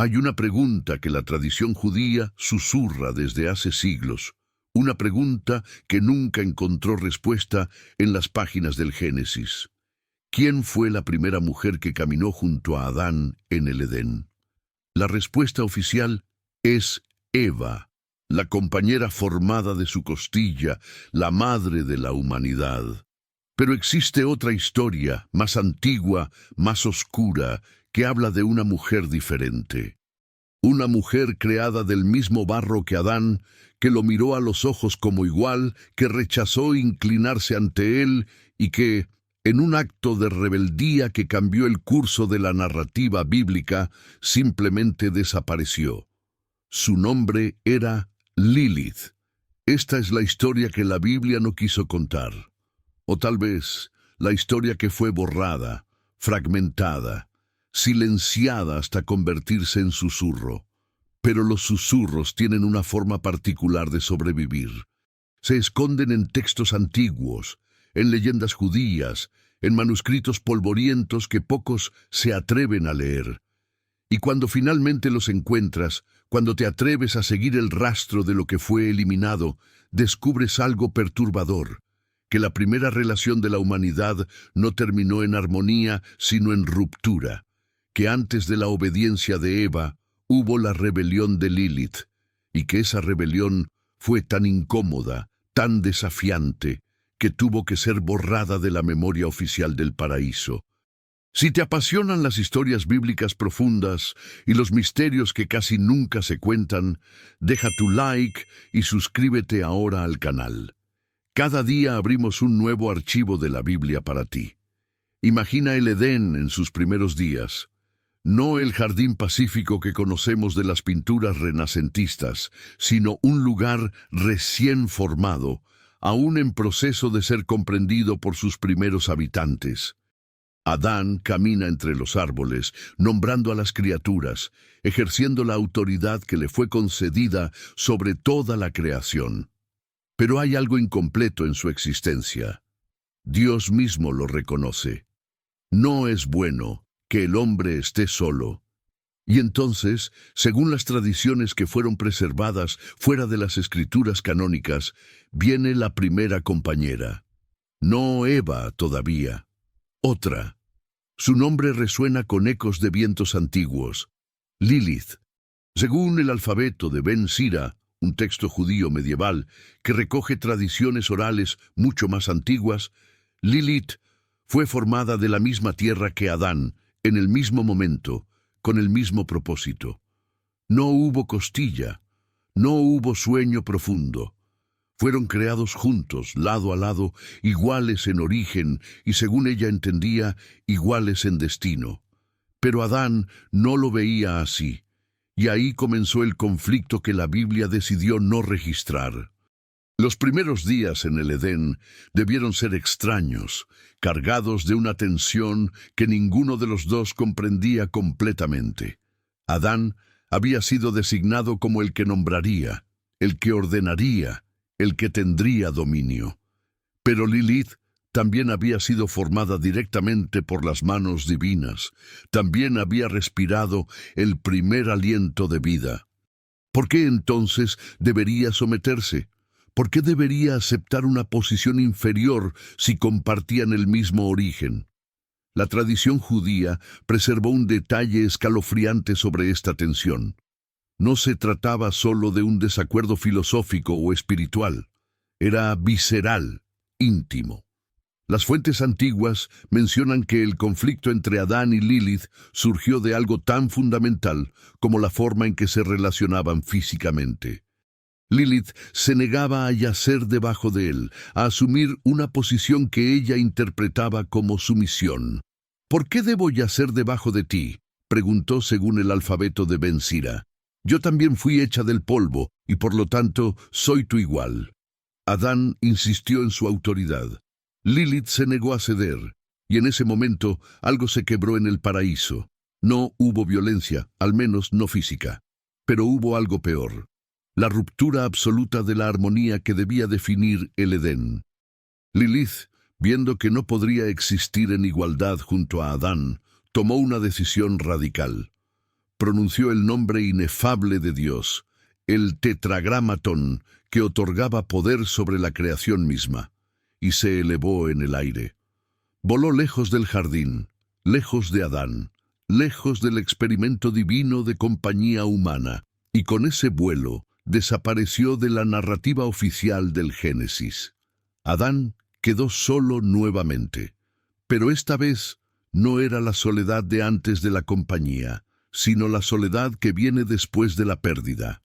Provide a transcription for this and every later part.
Hay una pregunta que la tradición judía susurra desde hace siglos, una pregunta que nunca encontró respuesta en las páginas del Génesis. ¿Quién fue la primera mujer que caminó junto a Adán en el Edén? La respuesta oficial es Eva, la compañera formada de su costilla, la madre de la humanidad. Pero existe otra historia, más antigua, más oscura, que habla de una mujer diferente. Una mujer creada del mismo barro que Adán, que lo miró a los ojos como igual, que rechazó inclinarse ante él y que, en un acto de rebeldía que cambió el curso de la narrativa bíblica, simplemente desapareció. Su nombre era Lilith. Esta es la historia que la Biblia no quiso contar. O tal vez la historia que fue borrada, fragmentada, silenciada hasta convertirse en susurro. Pero los susurros tienen una forma particular de sobrevivir. Se esconden en textos antiguos, en leyendas judías, en manuscritos polvorientos que pocos se atreven a leer. Y cuando finalmente los encuentras, cuando te atreves a seguir el rastro de lo que fue eliminado, descubres algo perturbador, que la primera relación de la humanidad no terminó en armonía, sino en ruptura, que antes de la obediencia de Eva hubo la rebelión de Lilith, y que esa rebelión fue tan incómoda, tan desafiante, que tuvo que ser borrada de la memoria oficial del paraíso. Si te apasionan las historias bíblicas profundas y los misterios que casi nunca se cuentan, deja tu like y suscríbete ahora al canal. Cada día abrimos un nuevo archivo de la Biblia para ti. Imagina el Edén en sus primeros días. No el jardín pacífico que conocemos de las pinturas renacentistas, sino un lugar recién formado, aún en proceso de ser comprendido por sus primeros habitantes. Adán camina entre los árboles, nombrando a las criaturas, ejerciendo la autoridad que le fue concedida sobre toda la creación. Pero hay algo incompleto en su existencia. Dios mismo lo reconoce. No es bueno que el hombre esté solo. Y entonces, según las tradiciones que fueron preservadas fuera de las escrituras canónicas, viene la primera compañera. No Eva todavía. Otra. Su nombre resuena con ecos de vientos antiguos. Lilith. Según el alfabeto de Ben Sira, un texto judío medieval que recoge tradiciones orales mucho más antiguas, Lilith fue formada de la misma tierra que Adán, en el mismo momento, con el mismo propósito. No hubo costilla, no hubo sueño profundo. Fueron creados juntos, lado a lado, iguales en origen y, según ella entendía, iguales en destino. Pero Adán no lo veía así, y ahí comenzó el conflicto que la Biblia decidió no registrar. Los primeros días en el Edén debieron ser extraños, cargados de una tensión que ninguno de los dos comprendía completamente. Adán había sido designado como el que nombraría, el que ordenaría, el que tendría dominio. Pero Lilith también había sido formada directamente por las manos divinas, también había respirado el primer aliento de vida. ¿Por qué entonces debería someterse? ¿Por qué debería aceptar una posición inferior si compartían el mismo origen? La tradición judía preservó un detalle escalofriante sobre esta tensión. No se trataba solo de un desacuerdo filosófico o espiritual. Era visceral, íntimo. Las fuentes antiguas mencionan que el conflicto entre Adán y Lilith surgió de algo tan fundamental como la forma en que se relacionaban físicamente. Lilith se negaba a yacer debajo de él, a asumir una posición que ella interpretaba como sumisión. ¿Por qué debo yacer debajo de ti?, preguntó según el alfabeto de Ben Sira. Yo también fui hecha del polvo, y por lo tanto soy tu igual. Adán insistió en su autoridad. Lilith se negó a ceder, y en ese momento algo se quebró en el paraíso. No hubo violencia, al menos no física. Pero hubo algo peor. La ruptura absoluta de la armonía que debía definir el Edén. Lilith, viendo que no podría existir en igualdad junto a Adán, tomó una decisión radical. pronunció el nombre inefable de Dios, el tetragramatón, que otorgaba poder sobre la creación misma, y se elevó en el aire. Voló lejos del jardín, lejos de Adán, lejos del experimento divino de compañía humana, y con ese vuelo desapareció de la narrativa oficial del Génesis. Adán quedó solo nuevamente, pero esta vez no era la soledad de antes de la compañía, sino la soledad que viene después de la pérdida.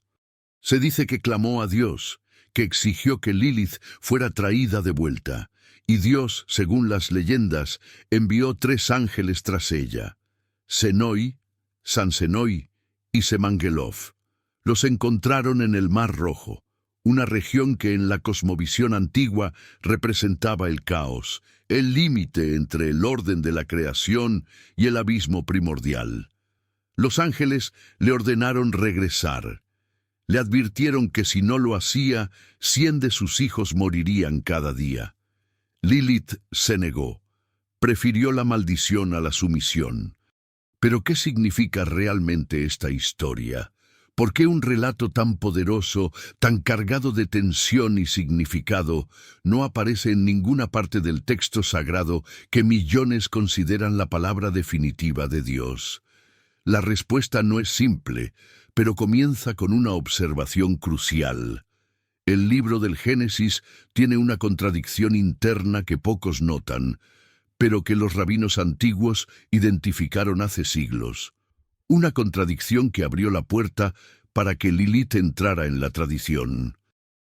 Se dice que clamó a Dios, que exigió que Lilith fuera traída de vuelta, y Dios, según las leyendas, envió 3 ángeles tras ella, Senoi, Sansenoi y Semangelov. Los encontraron en el Mar Rojo, una región que en la cosmovisión antigua representaba el caos, el límite entre el orden de la creación y el abismo primordial. Los ángeles le ordenaron regresar. Le advirtieron que si no lo hacía, 100 de sus hijos morirían cada día. Lilith se negó. Prefirió la maldición a la sumisión. ¿Pero qué significa realmente esta historia? ¿Por qué un relato tan poderoso, tan cargado de tensión y significado, no aparece en ninguna parte del texto sagrado que millones consideran la palabra definitiva de Dios? La respuesta no es simple, pero comienza con una observación crucial. El libro del Génesis tiene una contradicción interna que pocos notan, pero que los rabinos antiguos identificaron hace siglos. Una contradicción que abrió la puerta para que Lilith entrara en la tradición.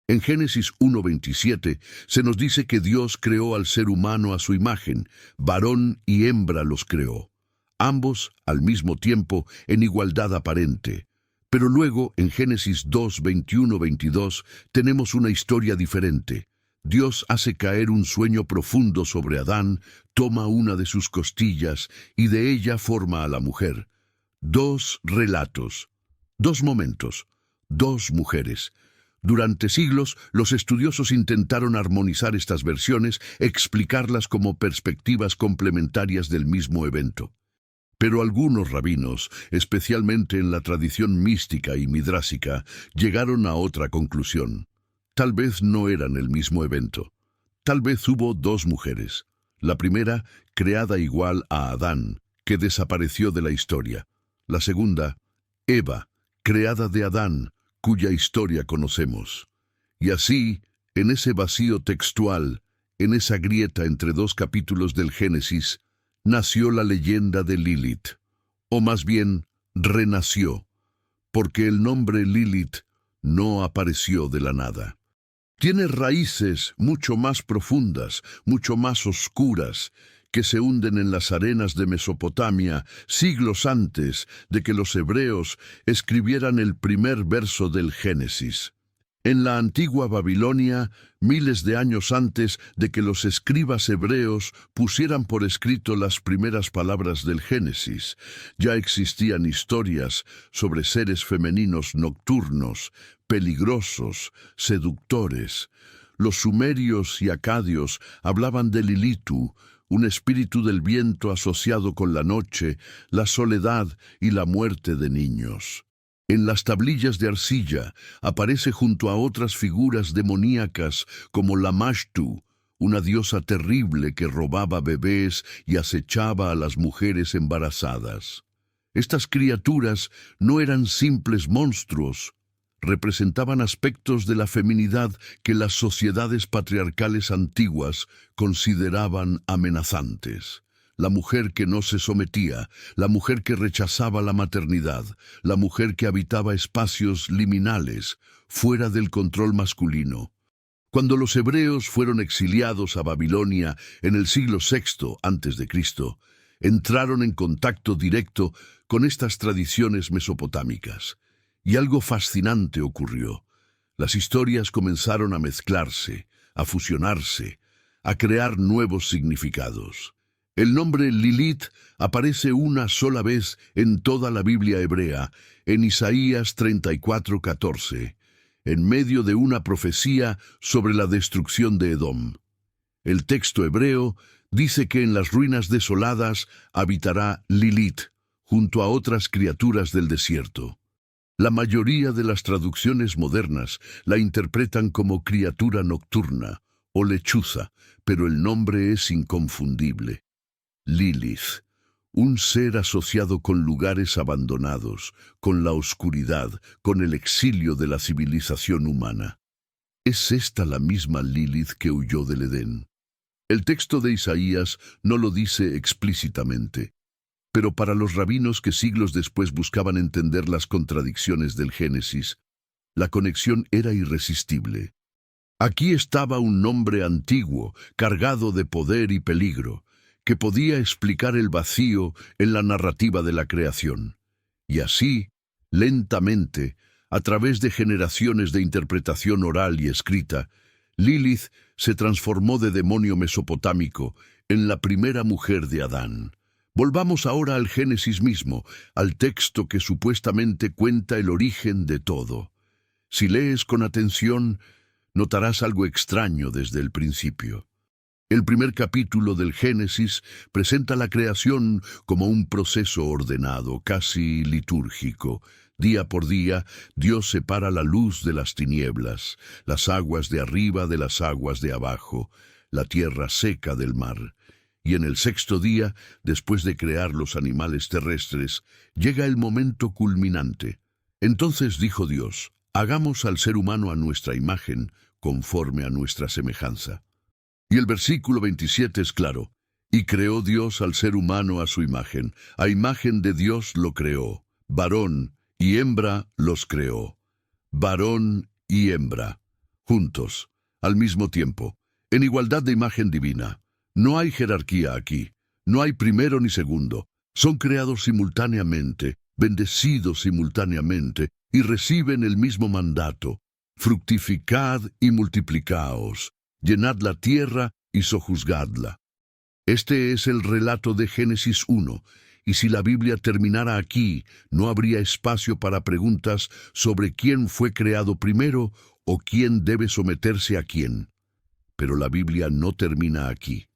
En Génesis 1:27 se nos dice que Dios creó al ser humano a su imagen, varón y hembra los creó, ambos al mismo tiempo en igualdad aparente. Pero luego, en Génesis 2:21-22, tenemos una historia diferente. Dios hace caer un sueño profundo sobre Adán, toma una de sus costillas y de ella forma a la mujer. 2 relatos, 2 momentos, 2 mujeres. Durante siglos, los estudiosos intentaron armonizar estas versiones, explicarlas como perspectivas complementarias del mismo evento. Pero algunos rabinos, especialmente en la tradición mística y midrásica, llegaron a otra conclusión. Tal vez no eran el mismo evento. Tal vez hubo 2 mujeres. La primera, creada igual a Adán, que desapareció de la historia. La segunda, Eva, creada de Adán, cuya historia conocemos. Y así, en ese vacío textual, en esa grieta entre 2 capítulos del Génesis, nació la leyenda de Lilith, o más bien, renació, porque el nombre Lilith no apareció de la nada. Tiene raíces mucho más profundas, mucho más oscuras, que se hunden en las arenas de Mesopotamia siglos antes de que los hebreos escribieran el primer verso del Génesis. En la antigua Babilonia, miles de años antes de que los escribas hebreos pusieran por escrito las primeras palabras del Génesis, ya existían historias sobre seres femeninos nocturnos, peligrosos, seductores. Los sumerios y acadios hablaban de Lilitu, un espíritu del viento asociado con la noche, la soledad y la muerte de niños. En las tablillas de arcilla aparece junto a otras figuras demoníacas como Lamashtu, una diosa terrible que robaba bebés y acechaba a las mujeres embarazadas. Estas criaturas no eran simples monstruos, representaban aspectos de la feminidad que las sociedades patriarcales antiguas consideraban amenazantes. La mujer que no se sometía, la mujer que rechazaba la maternidad, la mujer que habitaba espacios liminales, fuera del control masculino. Cuando los hebreos fueron exiliados a Babilonia en el siglo VI a.C., entraron en contacto directo con estas tradiciones mesopotámicas. Y algo fascinante ocurrió. Las historias comenzaron a mezclarse, a fusionarse, a crear nuevos significados. El nombre Lilith aparece una sola vez en toda la Biblia hebrea, en Isaías 34:14, en medio de una profecía sobre la destrucción de Edom. El texto hebreo dice que en las ruinas desoladas habitará Lilith, junto a otras criaturas del desierto. La mayoría de las traducciones modernas la interpretan como criatura nocturna o lechuza, pero el nombre es inconfundible. Lilith, un ser asociado con lugares abandonados, con la oscuridad, con el exilio de la civilización humana. ¿Es esta la misma Lilith que huyó del Edén? El texto de Isaías no lo dice explícitamente, pero para los rabinos que siglos después buscaban entender las contradicciones del Génesis, la conexión era irresistible. Aquí estaba un nombre antiguo, cargado de poder y peligro, que podía explicar el vacío en la narrativa de la creación. Y así, lentamente, a través de generaciones de interpretación oral y escrita, Lilith se transformó de demonio mesopotámico en la primera mujer de Adán. Volvamos ahora al Génesis mismo, al texto que supuestamente cuenta el origen de todo. Si lees con atención, notarás algo extraño desde el principio. El primer capítulo del Génesis presenta la creación como un proceso ordenado, casi litúrgico. Día por día, Dios separa la luz de las tinieblas, las aguas de arriba de las aguas de abajo, la tierra seca del mar. Y en el sexto día, después de crear los animales terrestres, llega el momento culminante. Entonces dijo Dios: hagamos al ser humano a nuestra imagen, conforme a nuestra semejanza. Y el versículo 27 es claro: y creó Dios al ser humano a su imagen, a imagen de Dios lo creó, varón y hembra los creó. Varón y hembra, juntos, al mismo tiempo, en igualdad de imagen divina. No hay jerarquía aquí, no hay primero ni segundo. Son creados simultáneamente, bendecidos simultáneamente, y reciben el mismo mandato: fructificad y multiplicaos, llenad la tierra y sojuzgadla. Este es el relato de Génesis 1, y si la Biblia terminara aquí, no habría espacio para preguntas sobre quién fue creado primero o quién debe someterse a quién. Pero la Biblia no termina aquí.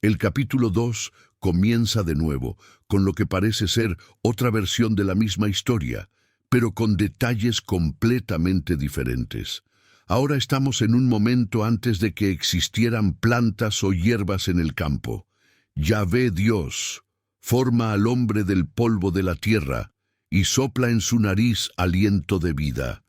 El capítulo 2 comienza de nuevo, con lo que parece ser otra versión de la misma historia, pero con detalles completamente diferentes. Ahora estamos en un momento antes de que existieran plantas o hierbas en el campo. Yahvé Dios forma al hombre del polvo de la tierra y sopla en su nariz aliento de vida.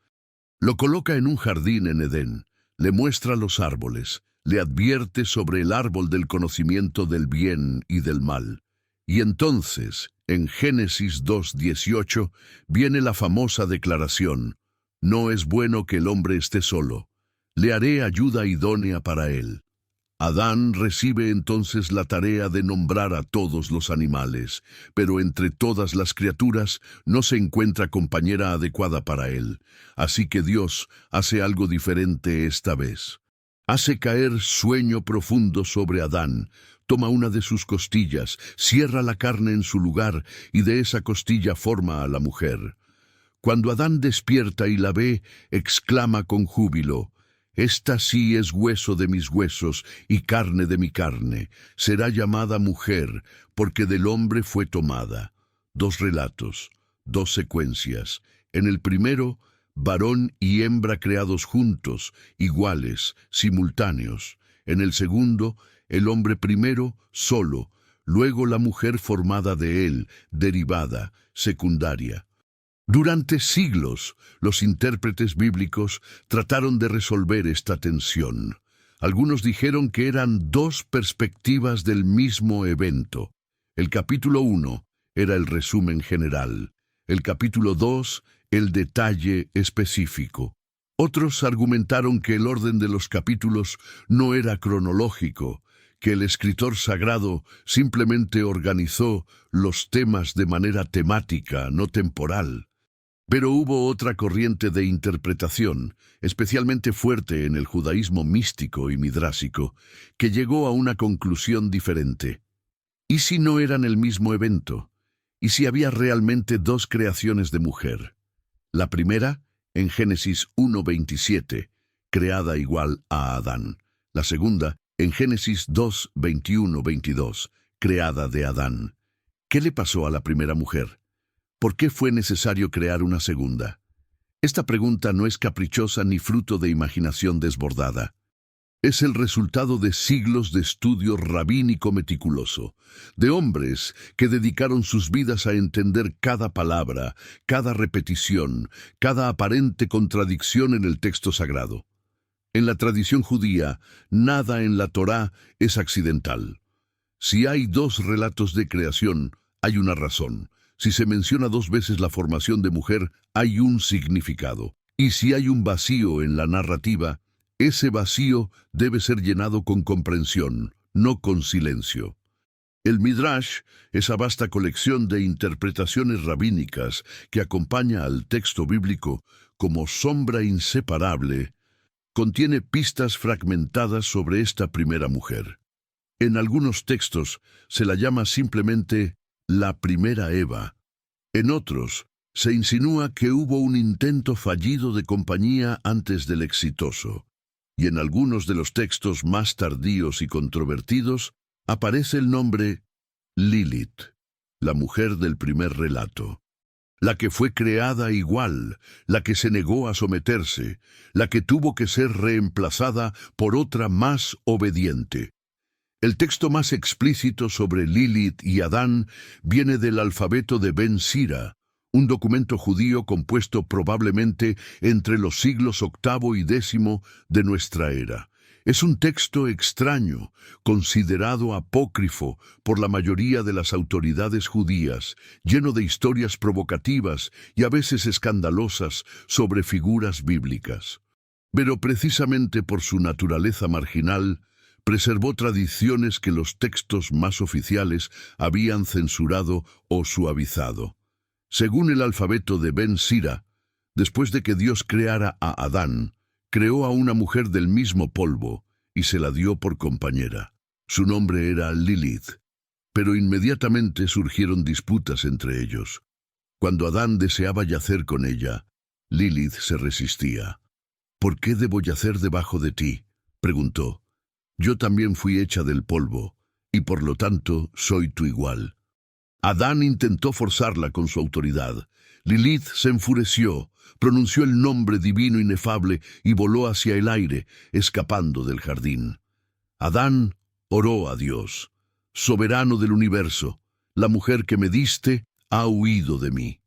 Lo coloca en un jardín en Edén, le muestra los árboles, le advierte sobre el árbol del conocimiento del bien y del mal. Y entonces, en Génesis 2:18, viene la famosa declaración: no es bueno que el hombre esté solo, le haré ayuda idónea para él. Adán recibe entonces la tarea de nombrar a todos los animales, pero entre todas las criaturas no se encuentra compañera adecuada para él. Así que Dios hace algo diferente esta vez. Hace caer sueño profundo sobre Adán, toma una de sus costillas, cierra la carne en su lugar y de esa costilla forma a la mujer. Cuando Adán despierta y la ve, exclama con júbilo: esta sí es hueso de mis huesos y carne de mi carne. Será llamada mujer, porque del hombre fue tomada. Dos relatos, dos secuencias. En el primero, varón y hembra creados juntos, iguales, simultáneos. En el segundo, el hombre primero, solo, luego la mujer formada de él, derivada, secundaria. Durante siglos, los intérpretes bíblicos trataron de resolver esta tensión. Algunos dijeron que eran dos perspectivas del mismo evento. El capítulo 1 era el resumen general. El capítulo 2, el detalle específico. Otros argumentaron que el orden de los capítulos no era cronológico, que el escritor sagrado simplemente organizó los temas de manera temática, no temporal. Pero hubo otra corriente de interpretación, especialmente fuerte en el judaísmo místico y midrásico, que llegó a una conclusión diferente. ¿Y si no eran el mismo evento? ¿Y si había realmente dos creaciones de mujer? La primera, en Génesis 1:27, creada igual a Adán. La segunda, en Génesis 2:21-22, creada de Adán. ¿Qué le pasó a la primera mujer? ¿Por qué fue necesario crear una segunda? Esta pregunta no es caprichosa ni fruto de imaginación desbordada. Es el resultado de siglos de estudio rabínico meticuloso, de hombres que dedicaron sus vidas a entender cada palabra, cada repetición, cada aparente contradicción en el texto sagrado. En la tradición judía, nada en la Torá es accidental. Si hay dos relatos de creación, hay una razón. Si se menciona dos veces la formación de mujer, hay un significado. Y si hay un vacío en la narrativa, ese vacío debe ser llenado con comprensión, no con silencio. El Midrash, esa vasta colección de interpretaciones rabínicas que acompaña al texto bíblico como sombra inseparable, contiene pistas fragmentadas sobre esta primera mujer. En algunos textos se la llama simplemente la primera Eva. En otros, se insinúa que hubo un intento fallido de compañía antes del exitoso. Y en algunos de los textos más tardíos y controvertidos aparece el nombre Lilith, la mujer del primer relato. La que fue creada igual, la que se negó a someterse, la que tuvo que ser reemplazada por otra más obediente. El texto más explícito sobre Lilith y Adán viene del alfabeto de Ben Sira, un documento judío compuesto probablemente entre los siglos VIII y X de nuestra era. Es un texto extraño, considerado apócrifo por la mayoría de las autoridades judías, lleno de historias provocativas y a veces escandalosas sobre figuras bíblicas. Pero precisamente por su naturaleza marginal, preservó tradiciones que los textos más oficiales habían censurado o suavizado. Según el alfabeto de Ben Sira, después de que Dios creara a Adán, creó a una mujer del mismo polvo y se la dio por compañera. Su nombre era Lilith, pero inmediatamente surgieron disputas entre ellos. Cuando Adán deseaba yacer con ella, Lilith se resistía. «¿Por qué debo yacer debajo de ti?», preguntó. «Yo también fui hecha del polvo, y por lo tanto soy tu igual». Adán intentó forzarla con su autoridad. Lilith se enfureció, pronunció el nombre divino inefable y voló hacia el aire, escapando del jardín. Adán oró a Dios: «Soberano del universo, la mujer que me diste ha huido de mí».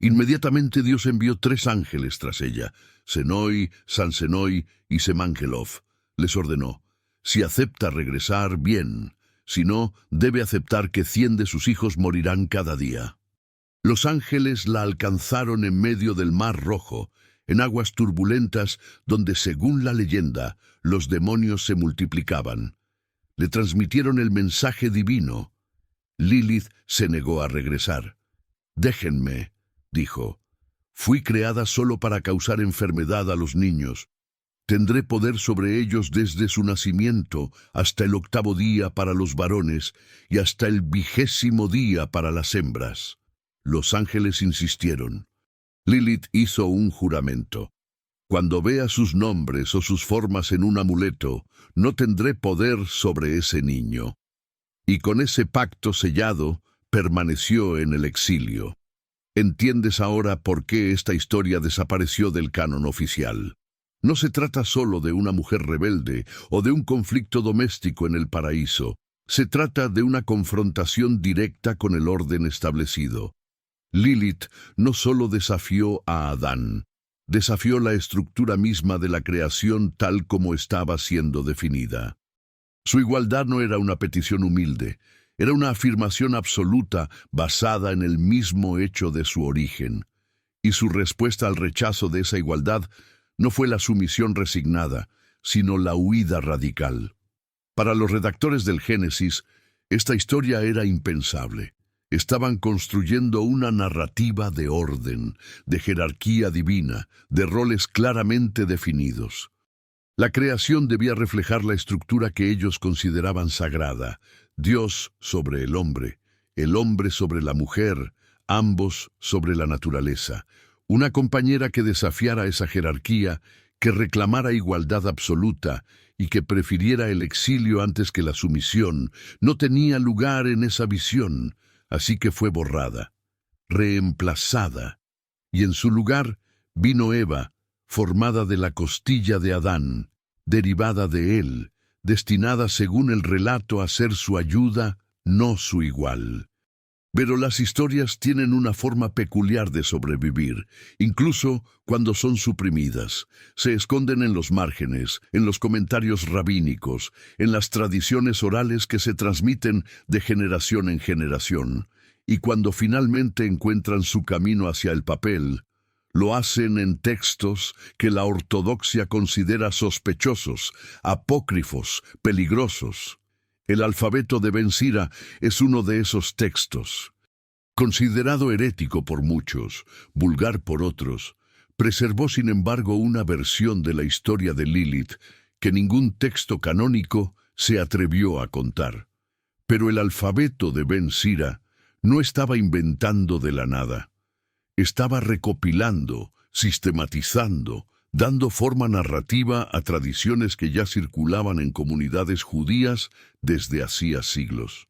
Inmediatamente Dios envió 3 ángeles tras ella, Senoi, Sansenoi y Semangelov. Les ordenó: «Si acepta regresar, bien. Si no, debe aceptar que 100 de sus hijos morirán cada día». Los ángeles la alcanzaron en medio del Mar Rojo, en aguas turbulentas donde, según la leyenda, los demonios se multiplicaban. Le transmitieron el mensaje divino. Lilith se negó a regresar. «Déjenme», dijo. «Fui creada solo para causar enfermedad a los niños. Tendré poder sobre ellos desde su nacimiento hasta el 8º día para los varones y hasta el 20º día para las hembras». Los ángeles insistieron. Lilith hizo un juramento: «Cuando vea sus nombres o sus formas en un amuleto, no tendré poder sobre ese niño». Y con ese pacto sellado, permaneció en el exilio. ¿Entiendes ahora por qué esta historia desapareció del canon oficial? No se trata solo de una mujer rebelde o de un conflicto doméstico en el paraíso. Se trata de una confrontación directa con el orden establecido. Lilith no solo desafió a Adán, desafió la estructura misma de la creación tal como estaba siendo definida. Su igualdad no era una petición humilde, era una afirmación absoluta basada en el mismo hecho de su origen. Y su respuesta al rechazo de esa igualdad no fue la sumisión resignada, sino la huida radical. Para los redactores del Génesis, esta historia era impensable. Estaban construyendo una narrativa de orden, de jerarquía divina, de roles claramente definidos. La creación debía reflejar la estructura que ellos consideraban sagrada: Dios sobre el hombre sobre la mujer, ambos sobre la naturaleza. Una compañera que desafiara esa jerarquía, que reclamara igualdad absoluta y que prefiriera el exilio antes que la sumisión, no tenía lugar en esa visión. así que fue borrada, reemplazada, y en su lugar vino Eva, formada de la costilla de Adán, derivada de él, destinada según el relato a ser su ayuda, no su igual. Pero las historias tienen una forma peculiar de sobrevivir, incluso cuando son suprimidas. Se esconden en los márgenes, en los comentarios rabínicos, en las tradiciones orales que se transmiten de generación en generación. Y cuando finalmente encuentran su camino hacia el papel, lo hacen en textos que la ortodoxia considera sospechosos, apócrifos, peligrosos. El alfabeto de Ben Sira es uno de esos textos. Considerado herético por muchos, vulgar por otros, preservó sin embargo una versión de la historia de Lilith que ningún texto canónico se atrevió a contar. Pero el alfabeto de Ben Sira no estaba inventando de la nada. Estaba recopilando, sistematizando, dando forma narrativa a tradiciones que ya circulaban en comunidades judías desde hacía siglos.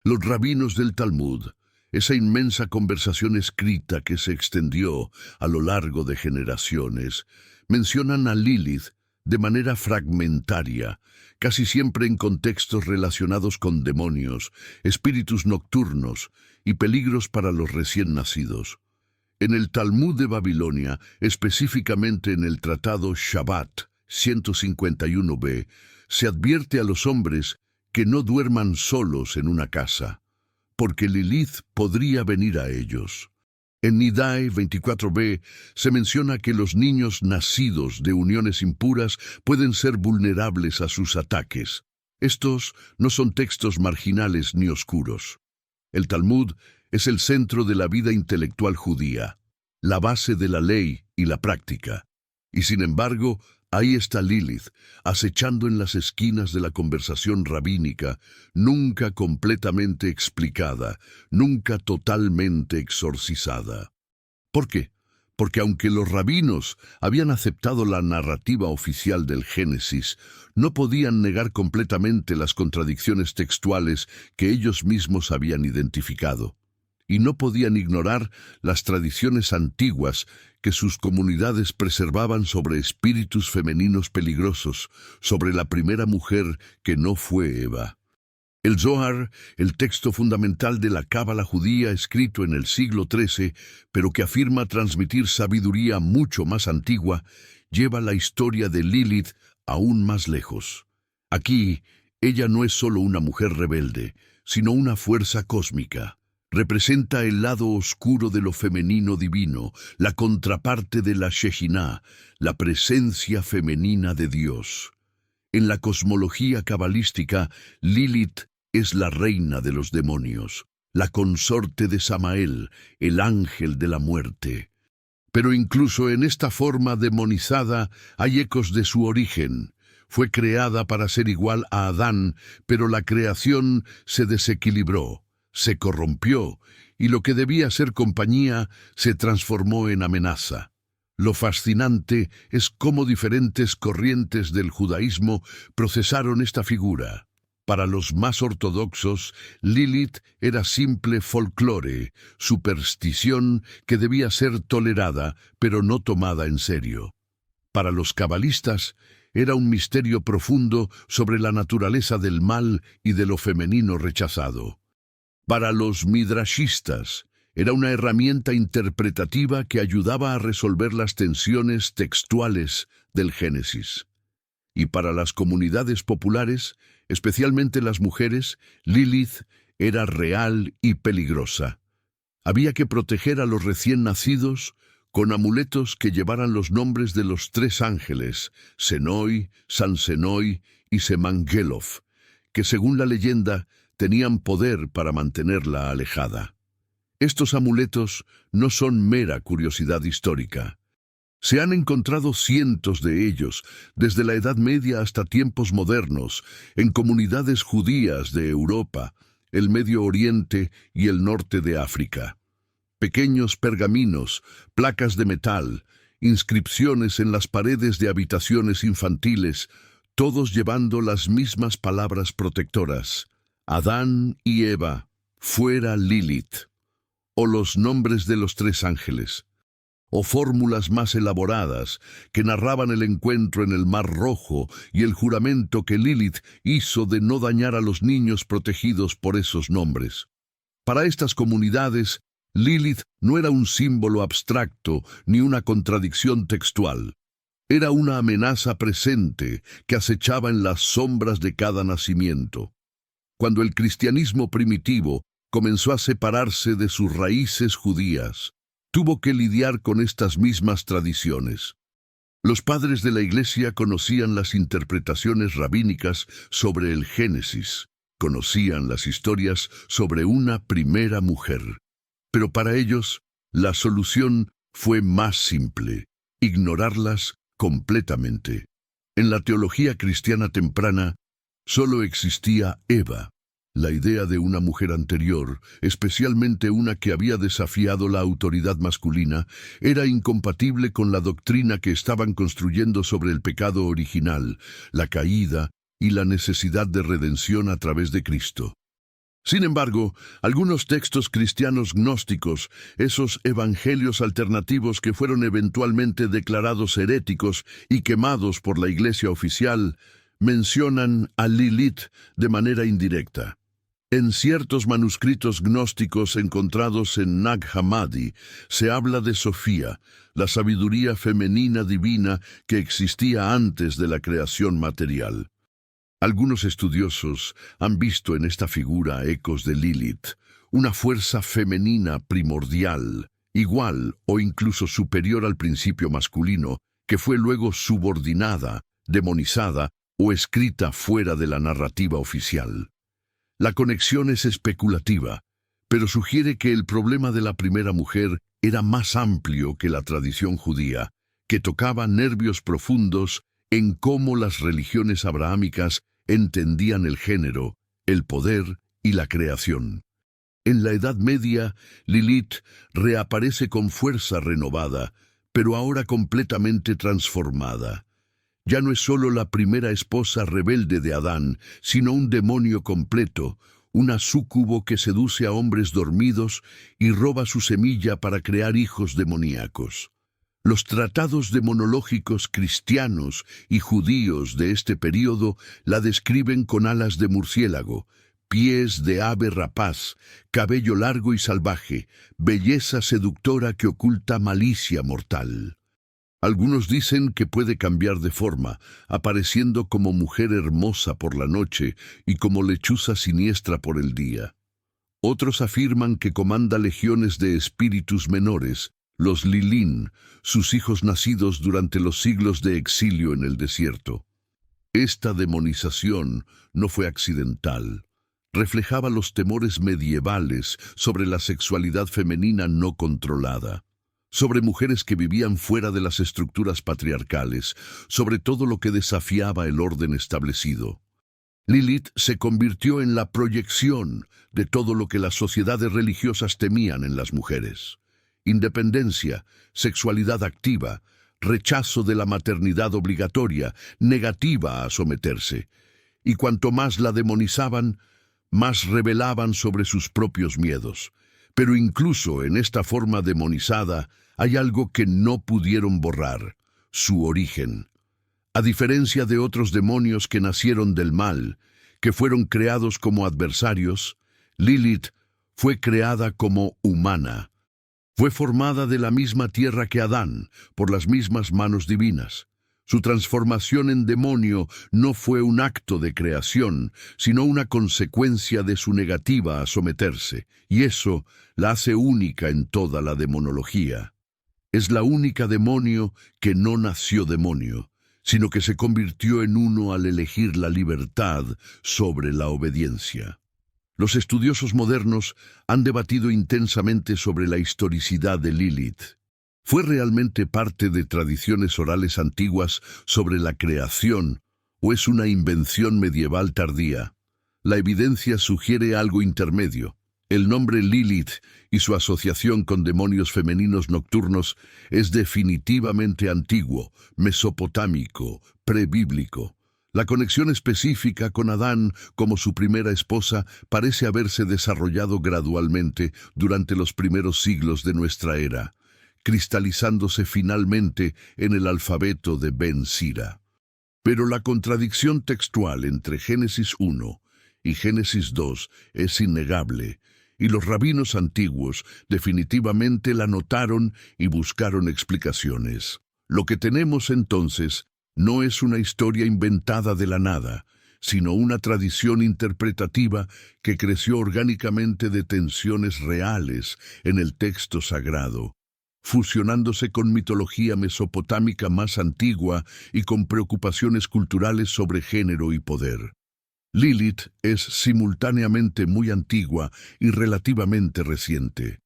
Los rabinos del Talmud, esa inmensa conversación escrita que se extendió a lo largo de generaciones, mencionan a Lilith de manera fragmentaria, casi siempre en contextos relacionados con demonios, espíritus nocturnos y peligros para los recién nacidos. En el Talmud de Babilonia, específicamente en el Tratado Shabbat 151b, se advierte a los hombres que no duerman solos en una casa, porque Lilith podría venir a ellos. En Nidai 24b se menciona que los niños nacidos de uniones impuras pueden ser vulnerables a sus ataques. Estos no son textos marginales ni oscuros. El Talmud es el centro de la vida intelectual judía, la base de la ley y la práctica. Y sin embargo, ahí está Lilith, acechando en las esquinas de la conversación rabínica, nunca completamente explicada, nunca totalmente exorcizada. ¿Por qué? Porque aunque los rabinos habían aceptado la narrativa oficial del Génesis, no podían negar completamente las contradicciones textuales que ellos mismos habían identificado. Y no podían ignorar las tradiciones antiguas que sus comunidades preservaban sobre espíritus femeninos peligrosos, sobre la primera mujer que no fue Eva. El Zohar, el texto fundamental de la cábala judía escrito en el siglo XIII, pero que afirma transmitir sabiduría mucho más antigua, lleva la historia de Lilith aún más lejos. Aquí, ella no es solo una mujer rebelde, sino una fuerza cósmica. Representa el lado oscuro de lo femenino divino, la contraparte de la Shejinah, la presencia femenina de Dios. En la cosmología cabalística, Lilith es la reina de los demonios, la consorte de Samael, el ángel de la muerte. Pero incluso en esta forma demonizada hay ecos de su origen. Fue creada para ser igual a Adán, pero la creación se desequilibró. Se corrompió, y lo que debía ser compañía se transformó en amenaza. Lo fascinante es cómo diferentes corrientes del judaísmo procesaron esta figura. Para los más ortodoxos, Lilith era simple folclore, superstición que debía ser tolerada, pero no tomada en serio. Para los cabalistas, era un misterio profundo sobre la naturaleza del mal y de lo femenino rechazado. Para los midrashistas, era una herramienta interpretativa que ayudaba a resolver las tensiones textuales del Génesis. Y para las comunidades populares, especialmente las mujeres, Lilith era real y peligrosa. Había que proteger a los recién nacidos con amuletos que llevaran los nombres de los 3 ángeles, Senoi, Sansenoi y Semangelov, que según la leyenda tenían poder para mantenerla alejada. Estos amuletos no son mera curiosidad histórica. Se han encontrado cientos de ellos, desde la Edad Media hasta tiempos modernos, en comunidades judías de Europa, el Medio Oriente y el norte de África. Pequeños pergaminos, placas de metal, inscripciones en las paredes de habitaciones infantiles, todos llevando las mismas palabras protectoras. Adán y Eva, fuera Lilith, o los nombres de los tres ángeles, o fórmulas más elaboradas que narraban el encuentro en el Mar Rojo y el juramento que Lilith hizo de no dañar a los niños protegidos por esos nombres. Para estas comunidades, Lilith no era un símbolo abstracto ni una contradicción textual. Era una amenaza presente que acechaba en las sombras de cada nacimiento. Cuando el cristianismo primitivo comenzó a separarse de sus raíces judías, tuvo que lidiar con estas mismas tradiciones. Los padres de la Iglesia conocían las interpretaciones rabínicas sobre el Génesis, conocían las historias sobre una primera mujer. Pero para ellos, la solución fue más simple: ignorarlas completamente. En la teología cristiana temprana, solo existía Eva. La idea de una mujer anterior, especialmente una que había desafiado la autoridad masculina, era incompatible con la doctrina que estaban construyendo sobre el pecado original, la caída y la necesidad de redención a través de Cristo. Sin embargo, algunos textos cristianos gnósticos, esos evangelios alternativos que fueron eventualmente declarados heréticos y quemados por la Iglesia oficial, mencionan a Lilith de manera indirecta. En ciertos manuscritos gnósticos encontrados en Nag Hammadi se habla de Sofía, la sabiduría femenina divina que existía antes de la creación material. Algunos estudiosos han visto en esta figura ecos de Lilith, una fuerza femenina primordial, igual o incluso superior al principio masculino, que fue luego subordinada, demonizada o escrita fuera de la narrativa oficial. La conexión es especulativa, pero sugiere que el problema de la primera mujer era más amplio que la tradición judía, que tocaba nervios profundos en cómo las religiones abrahámicas entendían el género, el poder y la creación. En la Edad Media, Lilith reaparece con fuerza renovada, pero ahora completamente transformada. Ya no es solo la primera esposa rebelde de Adán, sino un demonio completo, una súcubo que seduce a hombres dormidos y roba su semilla para crear hijos demoníacos. Los tratados demonológicos cristianos y judíos de este período la describen con alas de murciélago, pies de ave rapaz, cabello largo y salvaje, belleza seductora que oculta malicia mortal. Algunos dicen que puede cambiar de forma, apareciendo como mujer hermosa por la noche y como lechuza siniestra por el día. Otros afirman que comanda legiones de espíritus menores, los Lilín, sus hijos nacidos durante los siglos de exilio en el desierto. Esta demonización no fue accidental. Reflejaba los temores medievales sobre la sexualidad femenina no controlada, sobre mujeres que vivían fuera de las estructuras patriarcales, sobre todo lo que desafiaba el orden establecido. Lilith se convirtió en la proyección de todo lo que las sociedades religiosas temían en las mujeres: independencia, sexualidad activa, rechazo de la maternidad obligatoria, negativa a someterse. Y cuanto más la demonizaban, más revelaban sobre sus propios miedos. Pero incluso en esta forma demonizada hay algo que no pudieron borrar: su origen. A diferencia de otros demonios que nacieron del mal, que fueron creados como adversarios, Lilith fue creada como humana. Fue formada de la misma tierra que Adán, por las mismas manos divinas. Su transformación en demonio no fue un acto de creación, sino una consecuencia de su negativa a someterse, y eso la hace única en toda la demonología. Es la única demonio que no nació demonio, sino que se convirtió en uno al elegir la libertad sobre la obediencia. Los estudiosos modernos han debatido intensamente sobre la historicidad de Lilith. ¿Fue realmente parte de tradiciones orales antiguas sobre la creación o es una invención medieval tardía? La evidencia sugiere algo intermedio. El nombre Lilith y su asociación con demonios femeninos nocturnos es definitivamente antiguo, mesopotámico, prebíblico. La conexión específica con Adán como su primera esposa parece haberse desarrollado gradualmente durante los primeros siglos de nuestra era, cristalizándose finalmente en el alfabeto de Ben Sira. Pero la contradicción textual entre Génesis 1 y Génesis 2 es innegable, y los rabinos antiguos definitivamente la notaron y buscaron explicaciones. Lo que tenemos entonces no es una historia inventada de la nada, sino una tradición interpretativa que creció orgánicamente de tensiones reales en el texto sagrado, fusionándose con mitología mesopotámica más antigua y con preocupaciones culturales sobre género y poder. Lilith es simultáneamente muy antigua y relativamente reciente.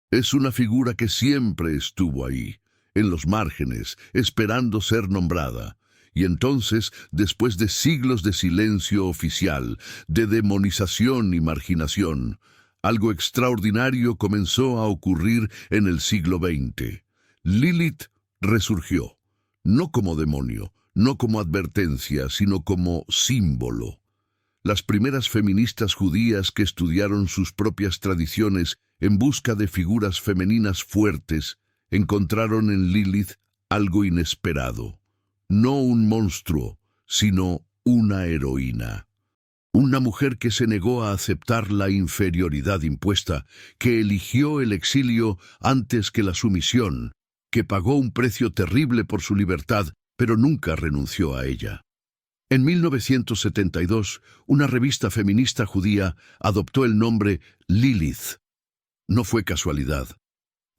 Es una figura que siempre estuvo ahí, en los márgenes, esperando ser nombrada. Y entonces, después de siglos de silencio oficial, de demonización y marginación, algo extraordinario comenzó a ocurrir en el siglo XX. Lilith resurgió, no como demonio, no como advertencia, sino como símbolo. Las primeras feministas judías que estudiaron sus propias tradiciones en busca de figuras femeninas fuertes, encontraron en Lilith algo inesperado. No un monstruo, sino una heroína. Una mujer que se negó a aceptar la inferioridad impuesta, que eligió el exilio antes que la sumisión, que pagó un precio terrible por su libertad, pero nunca renunció a ella. En 1972, una revista feminista judía adoptó el nombre Lilith. No fue casualidad.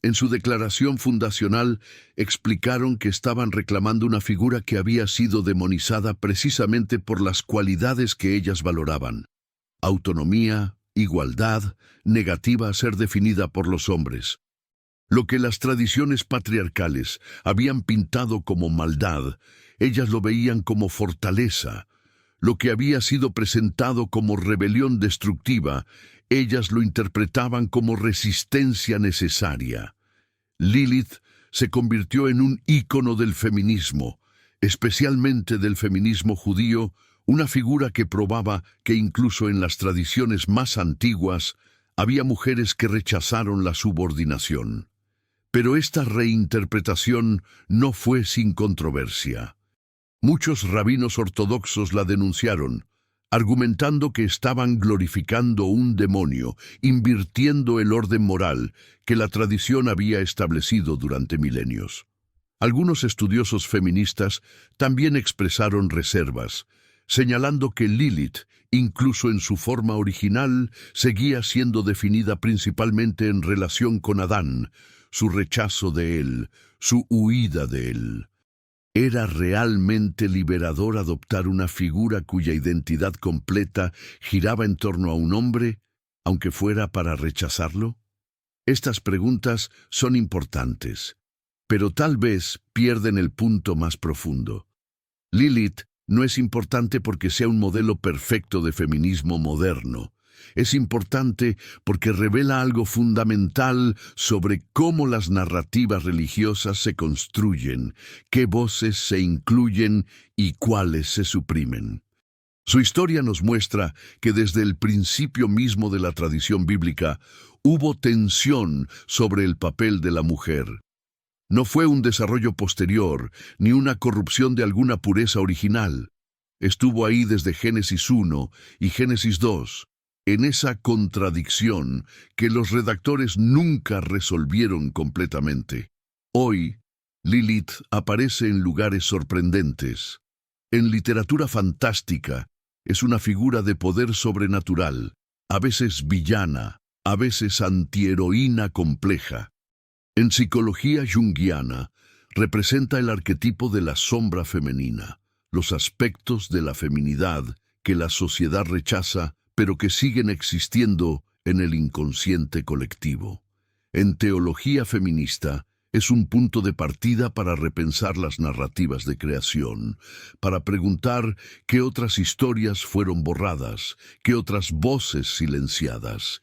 En su declaración fundacional explicaron que estaban reclamando una figura que había sido demonizada precisamente por las cualidades que ellas valoraban: autonomía, igualdad, negativa a ser definida por los hombres. Lo que las tradiciones patriarcales habían pintado como maldad, ellas lo veían como fortaleza. Lo que había sido presentado como rebelión destructiva, ellas lo interpretaban como resistencia necesaria. Lilith se convirtió en un ícono del feminismo, especialmente del feminismo judío, una figura que probaba que incluso en las tradiciones más antiguas había mujeres que rechazaron la subordinación. Pero esta reinterpretación no fue sin controversia. Muchos rabinos ortodoxos la denunciaron, argumentando que estaban glorificando un demonio, invirtiendo el orden moral que la tradición había establecido durante milenios. Algunos estudiosos feministas también expresaron reservas, señalando que Lilith, incluso en su forma original, seguía siendo definida principalmente en relación con Adán, su rechazo de él, su huida de él. ¿Era realmente liberador adoptar una figura cuya identidad completa giraba en torno a un hombre, aunque fuera para rechazarlo? Estas preguntas son importantes, pero tal vez pierden el punto más profundo. Lilith no es importante porque sea un modelo perfecto de feminismo moderno. Es importante porque revela algo fundamental sobre cómo las narrativas religiosas se construyen, qué voces se incluyen y cuáles se suprimen. Su historia nos muestra que desde el principio mismo de la tradición bíblica hubo tensión sobre el papel de la mujer. No fue un desarrollo posterior, ni una corrupción de alguna pureza original. Estuvo ahí desde Génesis 1 y Génesis 2. En esa contradicción que los redactores nunca resolvieron completamente. Hoy, Lilith aparece en lugares sorprendentes. En literatura fantástica, es una figura de poder sobrenatural, a veces villana, a veces antiheroína compleja. En psicología junguiana, representa el arquetipo de la sombra femenina, los aspectos de la feminidad que la sociedad rechaza, pero que siguen existiendo en el inconsciente colectivo. En teología feminista, es un punto de partida para repensar las narrativas de creación, para preguntar qué otras historias fueron borradas, qué otras voces silenciadas.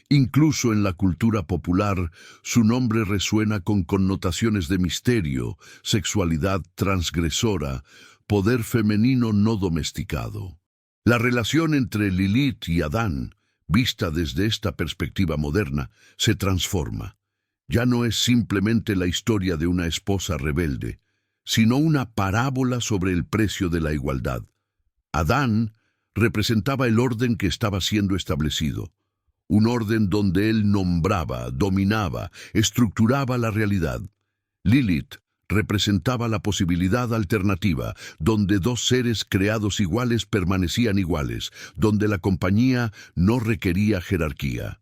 Incluso en la cultura popular, su nombre resuena con connotaciones de misterio, sexualidad transgresora, poder femenino no domesticado. La relación entre Lilith y Adán, vista desde esta perspectiva moderna, se transforma. Ya no es simplemente la historia de una esposa rebelde, sino una parábola sobre el precio de la igualdad. Adán representaba el orden que estaba siendo establecido, un orden donde él nombraba, dominaba, estructuraba la realidad. Lilith representaba la posibilidad alternativa, donde dos seres creados iguales permanecían iguales, donde la compañía no requería jerarquía.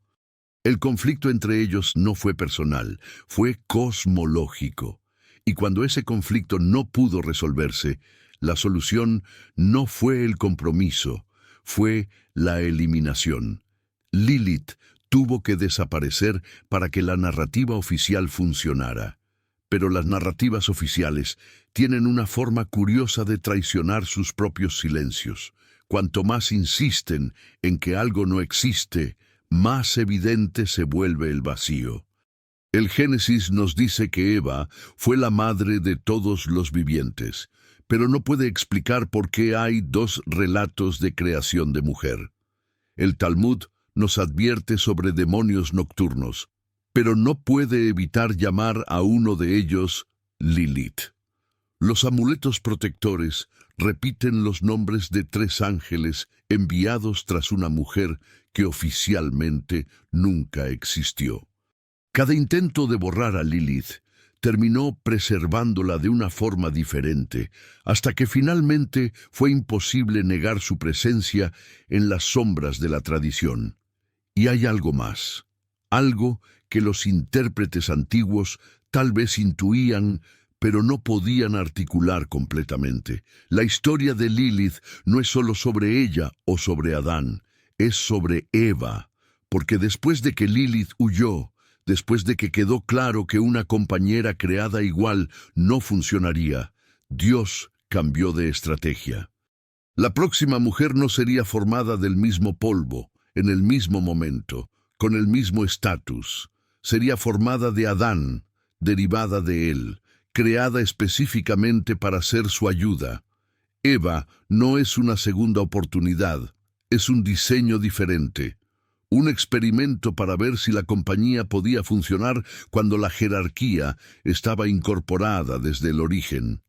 El conflicto entre ellos no fue personal, fue cosmológico. Y cuando ese conflicto no pudo resolverse, la solución no fue el compromiso, fue la eliminación. Lilith tuvo que desaparecer para que la narrativa oficial funcionara. Pero las narrativas oficiales tienen una forma curiosa de traicionar sus propios silencios. Cuanto más insisten en que algo no existe, más evidente se vuelve el vacío. El Génesis nos dice que Eva fue la madre de todos los vivientes, pero no puede explicar por qué hay dos relatos de creación de mujer. El Talmud nos advierte sobre demonios nocturnos, pero no puede evitar llamar a uno de ellos Lilith. Los amuletos protectores repiten los nombres de 3 ángeles enviados tras una mujer que oficialmente nunca existió. Cada intento de borrar a Lilith terminó preservándola de una forma diferente, hasta que finalmente fue imposible negar su presencia en las sombras de la tradición. Y hay algo más, algo que los intérpretes antiguos tal vez intuían, pero no podían articular completamente. La historia de Lilith no es solo sobre ella o sobre Adán, es sobre Eva, porque después de que Lilith huyó, después de que quedó claro que una compañera creada igual no funcionaría, Dios cambió de estrategia. La próxima mujer no sería formada del mismo polvo, en el mismo momento, con el mismo estatus. Sería formada de Adán, derivada de él, creada específicamente para ser su ayuda. Eva no es una segunda oportunidad, es un diseño diferente. Un experimento para ver si la compañía podía funcionar cuando la jerarquía estaba incorporada desde el origen.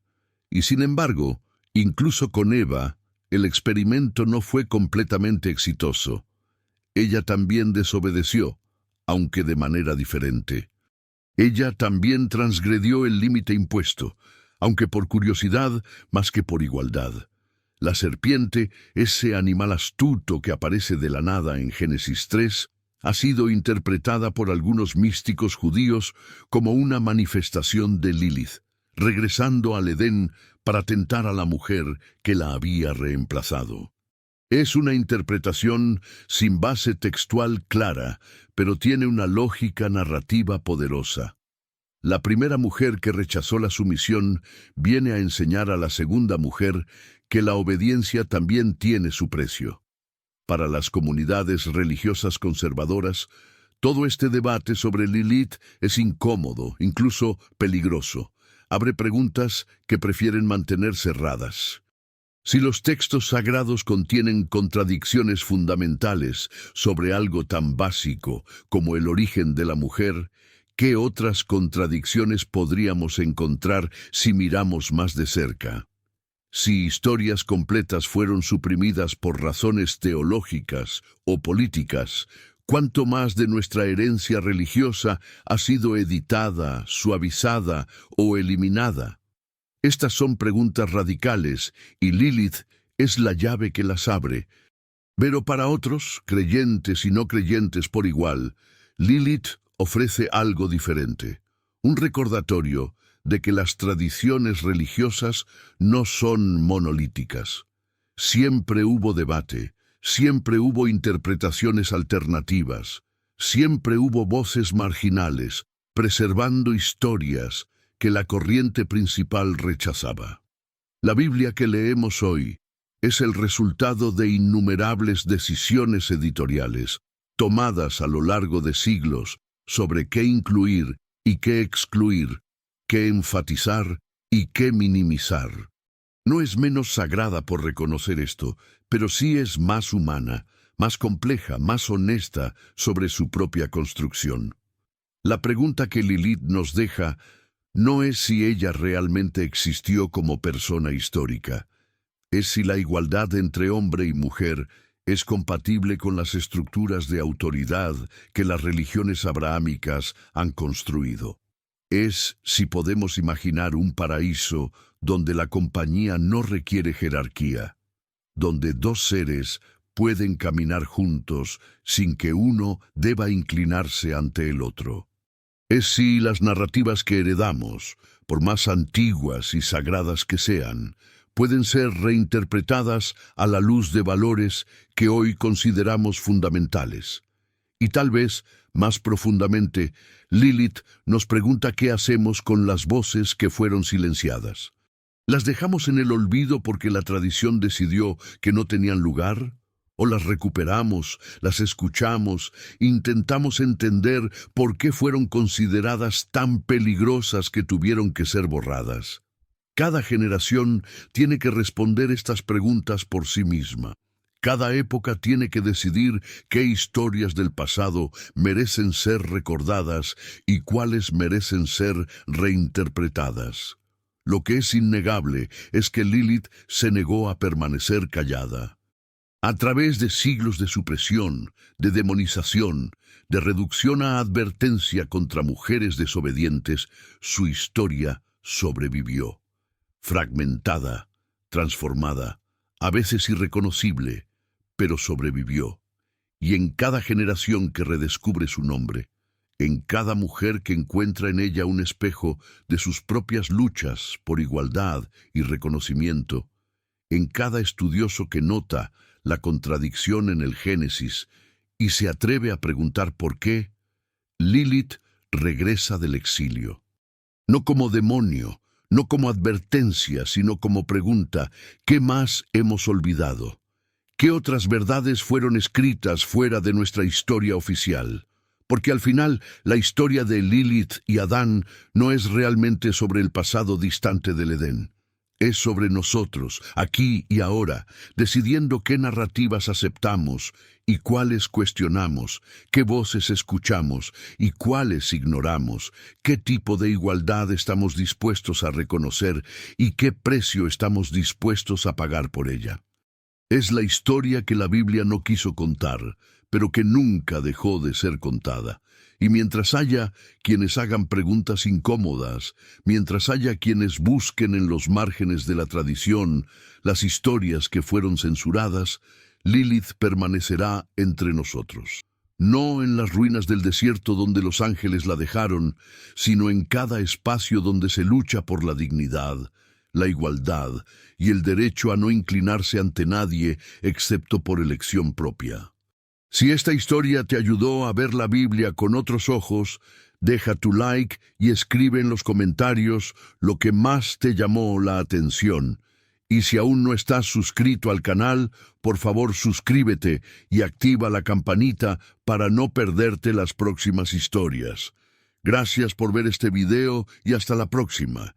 Y sin embargo, incluso con Eva, el experimento no fue completamente exitoso. Ella también desobedeció, aunque de manera diferente. Ella también transgredió el límite impuesto, aunque por curiosidad más que por igualdad. La serpiente, ese animal astuto que aparece de la nada en Génesis 3, ha sido interpretada por algunos místicos judíos como una manifestación de Lilith, regresando al Edén para tentar a la mujer que la había reemplazado. Es una interpretación sin base textual clara, pero tiene una lógica narrativa poderosa. La primera mujer que rechazó la sumisión viene a enseñar a la segunda mujer que la obediencia también tiene su precio. Para las comunidades religiosas conservadoras, todo este debate sobre Lilith es incómodo, incluso peligroso. Abre preguntas que prefieren mantener cerradas. Si los textos sagrados contienen contradicciones fundamentales sobre algo tan básico como el origen de la mujer, ¿qué otras contradicciones podríamos encontrar si miramos más de cerca? Si historias completas fueron suprimidas por razones teológicas o políticas, ¿cuánto más de nuestra herencia religiosa ha sido editada, suavizada o eliminada? Estas son preguntas radicales y Lilith es la llave que las abre. Pero para otros, creyentes y no creyentes por igual, Lilith ofrece algo diferente, un recordatorio de que las tradiciones religiosas no son monolíticas. Siempre hubo debate, siempre hubo interpretaciones alternativas, siempre hubo voces marginales, preservando historias que la corriente principal rechazaba. La Biblia que leemos hoy es el resultado de innumerables decisiones editoriales, tomadas a lo largo de siglos, sobre qué incluir y qué excluir, qué enfatizar y qué minimizar. No es menos sagrada por reconocer esto, pero sí es más humana, más compleja, más honesta sobre su propia construcción. La pregunta que Lilith nos deja no es si ella realmente existió como persona histórica, es si la igualdad entre hombre y mujer es compatible con las estructuras de autoridad que las religiones abrahámicas han construido. Es si podemos imaginar un paraíso donde la compañía no requiere jerarquía, donde dos seres pueden caminar juntos sin que uno deba inclinarse ante el otro. Es si las narrativas que heredamos, por más antiguas y sagradas que sean, pueden ser reinterpretadas a la luz de valores que hoy consideramos fundamentales. Y tal vez, más profundamente, Lilith nos pregunta qué hacemos con las voces que fueron silenciadas. ¿Las dejamos en el olvido porque la tradición decidió que no tenían lugar? ¿O las recuperamos, las escuchamos, intentamos entender por qué fueron consideradas tan peligrosas que tuvieron que ser borradas? Cada generación tiene que responder estas preguntas por sí misma. Cada época tiene que decidir qué historias del pasado merecen ser recordadas y cuáles merecen ser reinterpretadas. Lo que es innegable es que Lilith se negó a permanecer callada. A través de siglos de supresión, de demonización, de reducción a advertencia contra mujeres desobedientes, su historia sobrevivió. Fragmentada, transformada, a veces irreconocible, pero sobrevivió. Y en cada generación que redescubre su nombre, en cada mujer que encuentra en ella un espejo de sus propias luchas por igualdad y reconocimiento, en cada estudioso que nota la contradicción en el Génesis y se atreve a preguntar por qué, Lilith regresa del exilio. No como demonio, no como advertencia, sino como pregunta: ¿qué más hemos olvidado? ¿Qué otras verdades fueron escritas fuera de nuestra historia oficial? Porque al final, la historia de Lilith y Adán no es realmente sobre el pasado distante del Edén. Es sobre nosotros, aquí y ahora, decidiendo qué narrativas aceptamos y cuáles cuestionamos, qué voces escuchamos y cuáles ignoramos, qué tipo de igualdad estamos dispuestos a reconocer y qué precio estamos dispuestos a pagar por ella. Es la historia que la Biblia no quiso contar, pero que nunca dejó de ser contada. Y mientras haya quienes hagan preguntas incómodas, mientras haya quienes busquen en los márgenes de la tradición las historias que fueron censuradas, Lilith permanecerá entre nosotros. No en las ruinas del desierto donde los ángeles la dejaron, sino en cada espacio donde se lucha por la dignidad, la igualdad y el derecho a no inclinarse ante nadie excepto por elección propia. Si esta historia te ayudó a ver la Biblia con otros ojos, deja tu like y escribe en los comentarios lo que más te llamó la atención. Y si aún no estás suscrito al canal, por favor suscríbete y activa la campanita para no perderte las próximas historias. Gracias por ver este video y hasta la próxima.